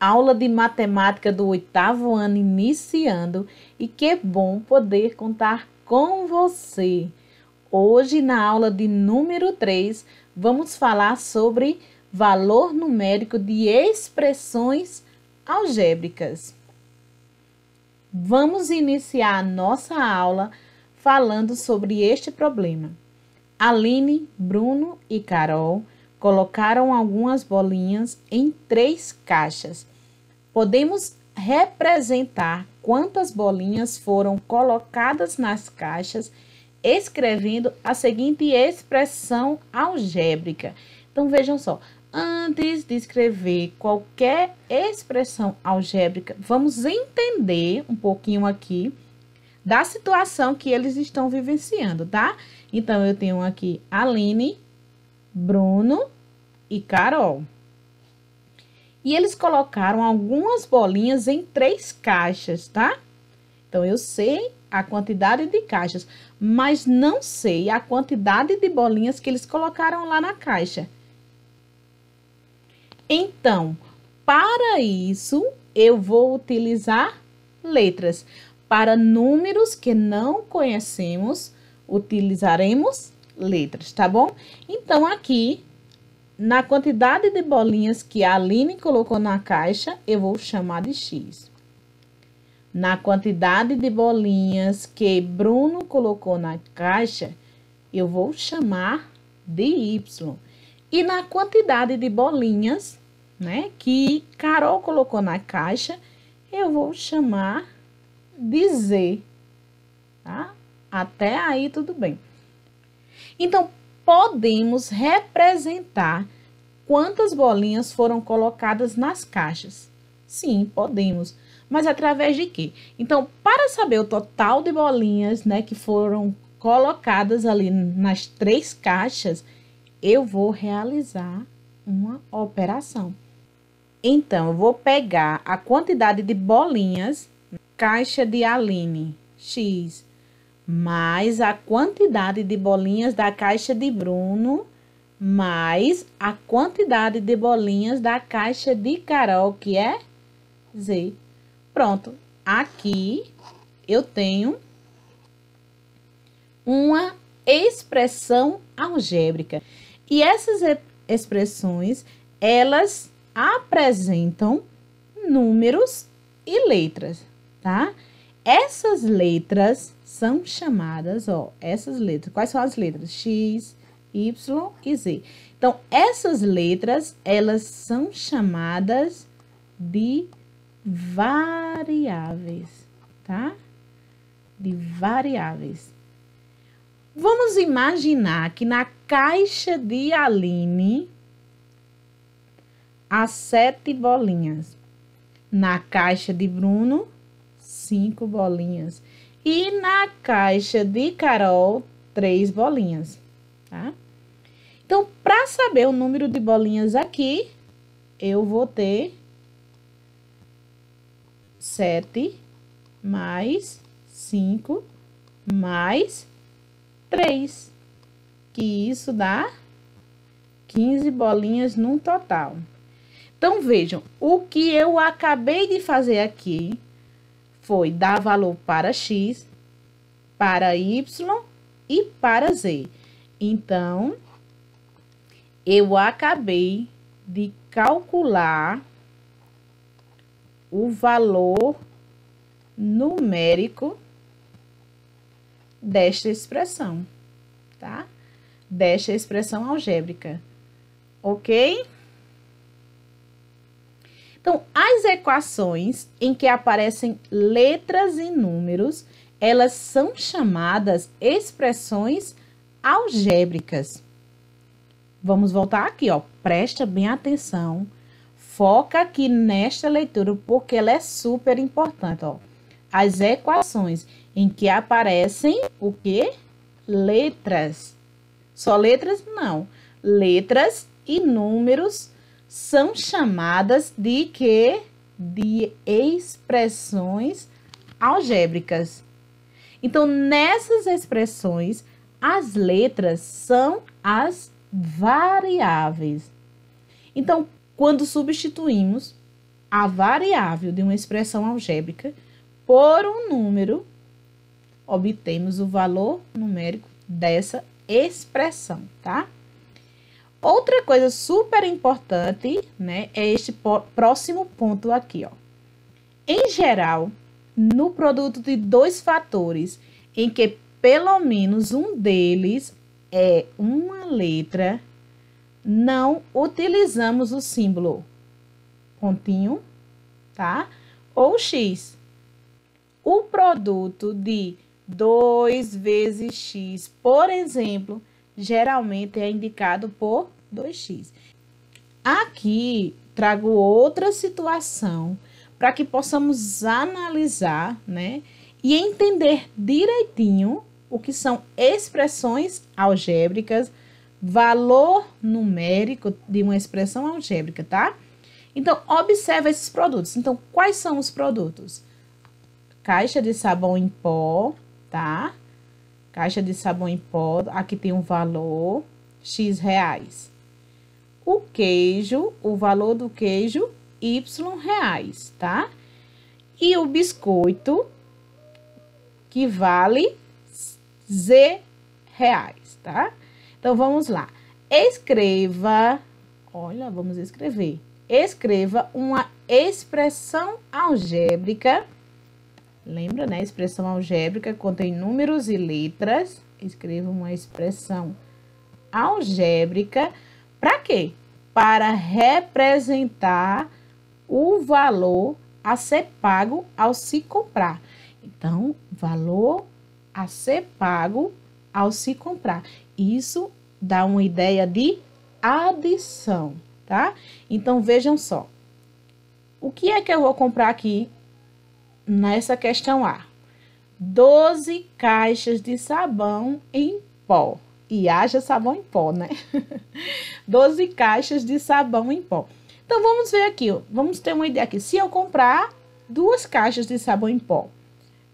Aula de matemática do 8º ano iniciando e que bom poder contar com você. Hoje, na aula de número 3, vamos falar sobre valor numérico de expressões algébricas. Vamos iniciar a nossa aula falando sobre este problema. Aline, Bruno e Carol colocaram algumas bolinhas em 3 caixas. Podemos representar quantas bolinhas foram colocadas nas caixas escrevendo a seguinte expressão algébrica. Então, vejam só, antes de escrever qualquer expressão algébrica, vamos entender um pouquinho aqui da situação que eles estão vivenciando, tá? Então, eu tenho aqui Aline, Bruno e Carol. E eles colocaram algumas bolinhas em 3 caixas, tá? Então, eu sei a quantidade de caixas, mas não sei a quantidade de bolinhas que eles colocaram lá na caixa. Então, para isso, eu vou utilizar letras. Para números que não conhecemos, utilizaremos letras, tá bom? Então, aqui, na quantidade de bolinhas que a Aline colocou na caixa, eu vou chamar de X. Na quantidade de bolinhas que Bruno colocou na caixa, eu vou chamar de Y. E na quantidade de bolinhas, né, que Carol colocou na caixa, eu vou chamar de Z. Tá? Até aí tudo bem. Então, podemos representar quantas bolinhas foram colocadas nas caixas. Sim, podemos. Mas através de quê? Então, para saber o total de bolinhas, né, que foram colocadas ali nas 3 caixas, eu vou realizar uma operação. Então, eu vou pegar a quantidade de bolinhas, caixa de Aline, X, mais a quantidade de bolinhas da caixa de Bruno, mais a quantidade de bolinhas da caixa de Carol, que é Z. Pronto, aqui eu tenho uma expressão algébrica. E essas expressões, elas apresentam números e letras, tá? Essas letras são chamadas, ó, essas letras. Quais são as letras? X, Y e Z. Então, essas letras, elas são chamadas de variáveis, tá? De variáveis. Vamos imaginar que na caixa de Aline há 7 bolinhas. Na caixa de Bruno, 5 bolinhas. E na caixa de Carol, 3 bolinhas, tá? Então, para saber o número de bolinhas aqui, eu vou ter 7 mais 5 mais 3, que isso dá 15 bolinhas no total. Então, vejam, o que eu acabei de fazer aqui foi dar valor para X, para Y e para Z. Então, eu acabei de calcular o valor numérico desta expressão, tá? Desta expressão algébrica, ok? Então, as equações em que aparecem letras e números, elas são chamadas expressões algébricas. Vamos voltar aqui, ó. Presta bem atenção. Foca aqui nesta leitura, porque ela é super importante, ó. As equações em que aparecem o quê? Letras. Só letras? Não. Letras e números são chamadas de quê? De expressões algébricas. Então, nessas expressões, as letras são as variáveis. Então, quando substituímos a variável de uma expressão algébrica por um número, obtemos o valor numérico dessa expressão, tá? Outra coisa super importante, né, é este próximo ponto aqui, ó. Em geral, no produto de dois fatores, em que pelo menos um deles é uma letra, não utilizamos o símbolo pontinho, tá? Ou X. O produto de 2 vezes X, por exemplo, geralmente é indicado por 2x. Aqui trago outra situação para que possamos analisar, né, e entender direitinho o que são expressões algébricas, valor numérico de uma expressão algébrica, tá? Então, observa esses produtos. Então, quais são os produtos? Caixa de sabão em pó, tá? Caixa de sabão em pó, aqui tem um valor, X reais. O queijo, o valor do queijo, Y reais, tá? E o biscoito, que vale Z reais, tá? Então, vamos lá. Escreva, olha, vamos escrever. Escreva uma expressão algébrica. Lembra, né? Expressão algébrica contém números e letras. Escreva uma expressão algébrica. Para quê? Para representar o valor a ser pago ao se comprar. Então, valor a ser pago ao se comprar. Isso dá uma ideia de adição, tá? Então, vejam só. O que é que eu vou comprar aqui nessa questão A? 12 caixas de sabão em pó. E haja sabão em pó, né? 12 caixas de sabão em pó. Então, vamos ver aqui, ó. Vamos ter uma ideia aqui. Se eu comprar 2 caixas de sabão em pó.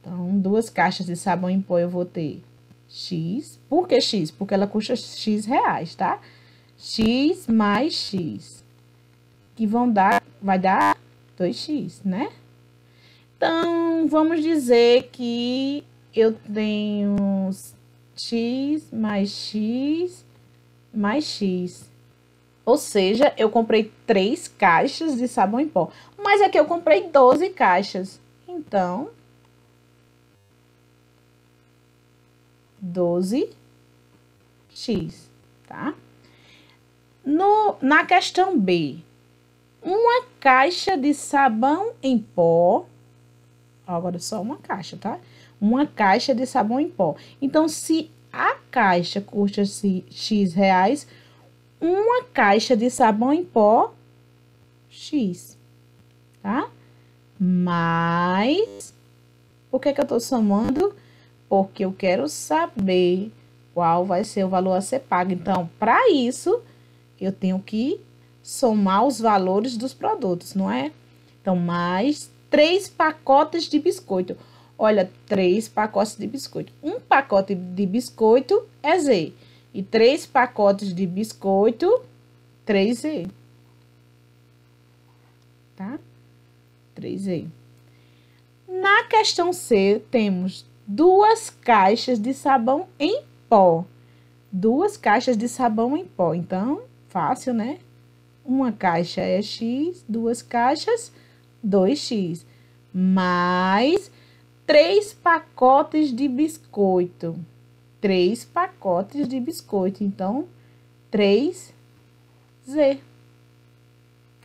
Então, 2 caixas de sabão em pó eu vou ter X. Por que X? Porque ela custa X reais, tá? X mais X. Que vai dar 2x, né? Então, vamos dizer que eu tenho X mais X mais X. Ou seja, eu comprei 3 caixas de sabão em pó. Mas aqui eu comprei 12 caixas. Então, 12x, tá? Na questão B, uma caixa de sabão em pó. Agora só uma caixa, tá? Uma caixa de sabão em pó. Então, se a caixa custa X reais, uma caixa de sabão em pó, X, tá? Mas, por que eu tô somando? Porque eu quero saber qual vai ser o valor a ser pago. Então, para isso, eu tenho que somar os valores dos produtos, não é? Então, mais 3 pacotes de biscoito. Olha, 3 pacotes de biscoito. Um pacote de biscoito é Z. E 3 pacotes de biscoito, 3Z. Tá? 3Z. Na questão C, temos 2 caixas de sabão em pó. 2 caixas de sabão em pó. Então, fácil, né? Uma caixa é X, 2 caixas, 2x. Mais 3 pacotes de biscoito. 3 pacotes de biscoito. Então, 3Z.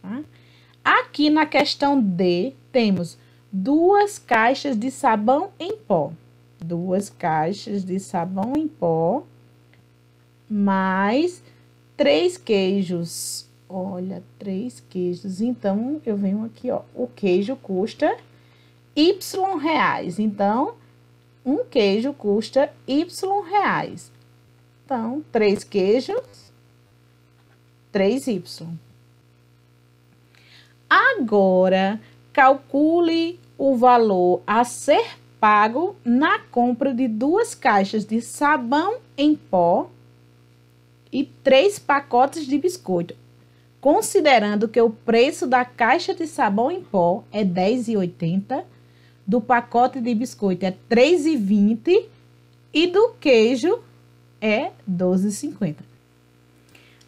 Tá? Aqui na questão D, temos 2 caixas de sabão em pó. 2 caixas de sabão em pó. Mais 3 queijos. Olha, 3 queijos. Então, eu venho aqui, ó. O queijo custa Y reais. Então, um queijo custa Y reais. Então, 3 queijos, 3Y. Agora, calcule o valor a ser pago na compra de 2 caixas de sabão em pó e 3 pacotes de biscoito. considerando que o preço da caixa de sabão em pó é R$10,80, do pacote de biscoito é R$3,20 e do queijo é R$12,50.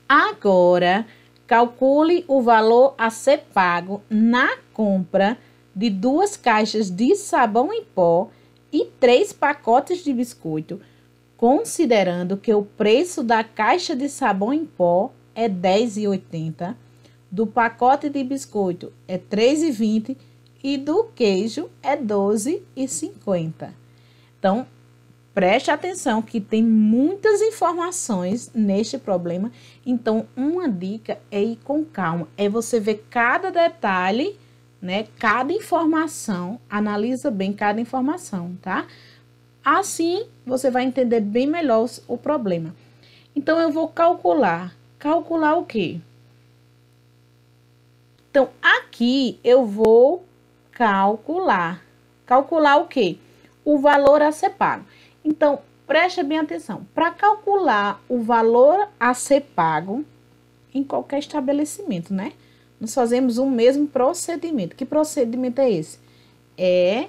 Agora, calcule o valor a ser pago na compra de 2 caixas de sabão em pó e 3 pacotes de biscoito, considerando que o preço da caixa de sabão em pó é R$10,80, do pacote de biscoito é R$3,20 e do queijo é R$12,50. Então, preste atenção que tem muitas informações neste problema. Então, uma dica é ir com calma, é você ver cada detalhe, né? Cada informação, analisa bem cada informação, tá? Assim, você vai entender bem melhor o problema. Então, eu vou calcular. Calcular o quê? Então, aqui eu vou calcular. Calcular o quê? O valor a ser pago. Então, preste bem atenção. Para calcular o valor a ser pago em qualquer estabelecimento, né? Nós fazemos o mesmo procedimento. Que procedimento é esse? É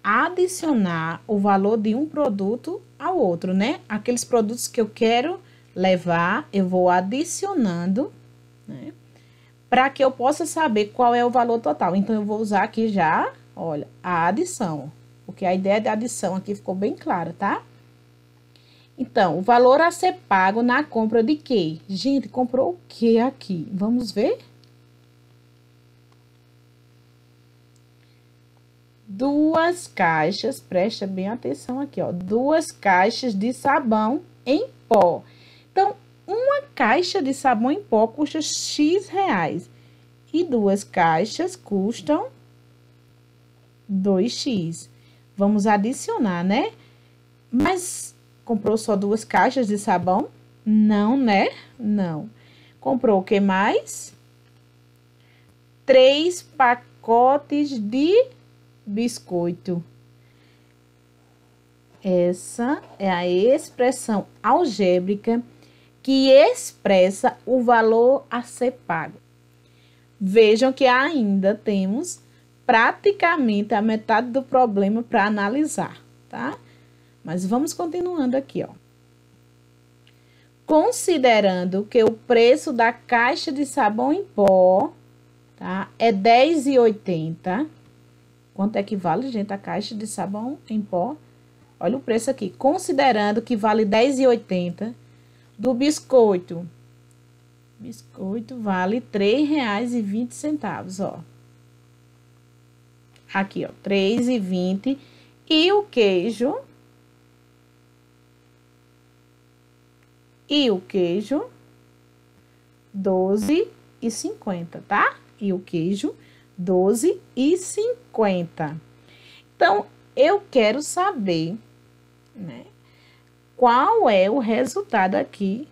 adicionar o valor de um produto ao outro, né? Aqueles produtos que eu quero levar, eu vou adicionando, né? Para que eu possa saber qual é o valor total. Então, eu vou usar aqui já, olha, a adição. Porque a ideia de adição aqui ficou bem clara, tá? Então, o valor a ser pago na compra de quê? Gente, comprou o que aqui? Vamos ver? 2 caixas, presta bem atenção aqui, ó. 2 caixas de sabão em pó. Então, uma caixa de sabão em pó custa X reais. E 2 caixas custam 2x. Vamos adicionar, né? Mas comprou só 2 caixas de sabão? Não, né? Não. Comprou o que mais? 3 pacotes de biscoito. Essa é a expressão algébrica que expressa o valor a ser pago. Vejam que ainda temos praticamente a metade do problema para analisar, tá? Mas vamos continuando aqui, ó. Considerando que o preço da caixa de sabão em pó, tá, é R$10,80. Quanto é que vale, gente, a caixa de sabão em pó? Olha o preço aqui. Considerando que vale R$10,80, do biscoito. Biscoito vale R$3,20, ó. Aqui, ó, R$3,20. E o queijo? R$12,50, tá? E o queijo, R$12,50. Então, eu quero saber, né, qual é o resultado aqui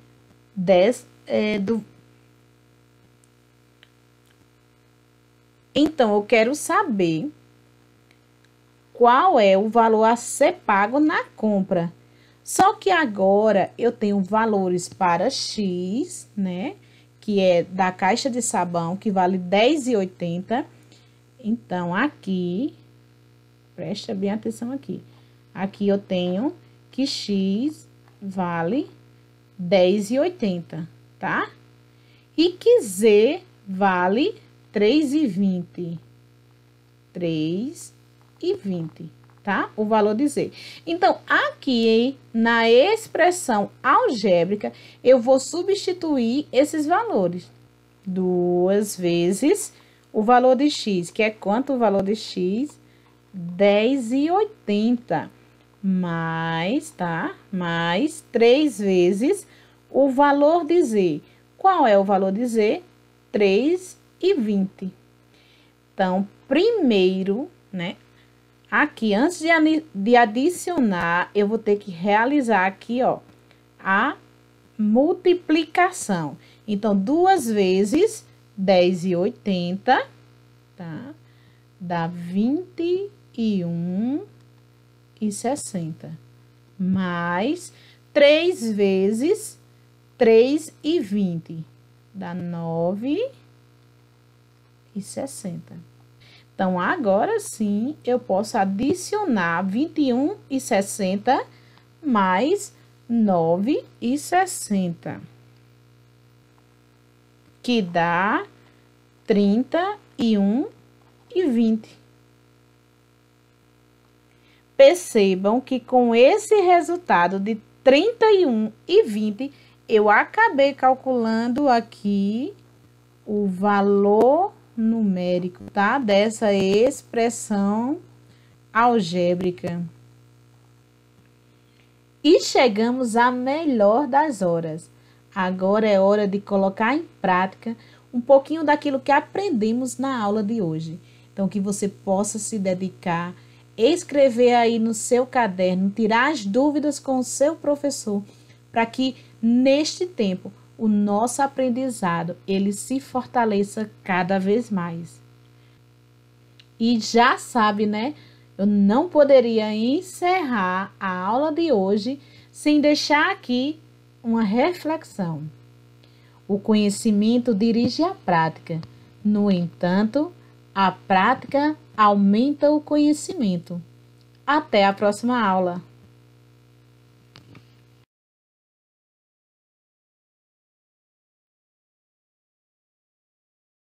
Então, eu quero saber qual é o valor a ser pago na compra. Só que agora eu tenho valores para X, né? Que é da caixa de sabão, que vale R$10,80. Então, aqui, presta bem atenção aqui. Aqui eu tenho que X vale R$10,80, tá? E que Z vale R$3,20. R$3,20, tá? O valor de Z. Então, aqui na expressão algébrica, eu vou substituir esses valores. 2 vezes o valor de X, que é quanto o valor de X? R$10,80. Mais, tá? Mais 3 vezes o valor de Z. Qual é o valor de Z? R$3,20. Então, primeiro, né? Aqui, antes de adicionar, eu vou ter que realizar aqui, ó, a multiplicação. Então, 2 vezes R$10,80, tá? Dá R$21,60. Mais 3 vezes R$3,20. Dá 9,60. Então, agora sim, eu posso adicionar 21,60 mais 9,60, que dá 31,20. Percebam que com esse resultado de 31,20, eu acabei calculando aqui o valor numérico, tá? Dessa expressão algébrica. E chegamos à melhor das horas. Agora é hora de colocar em prática um pouquinho daquilo que aprendemos na aula de hoje. Então, que você possa se dedicar, escrever aí no seu caderno, tirar as dúvidas com o seu professor, para que neste tempo o nosso aprendizado ele se fortaleça cada vez mais. E já sabe, né? Eu não poderia encerrar a aula de hoje sem deixar aqui uma reflexão. O conhecimento dirige a prática. No entanto, a prática aumenta o conhecimento. Até a próxima aula!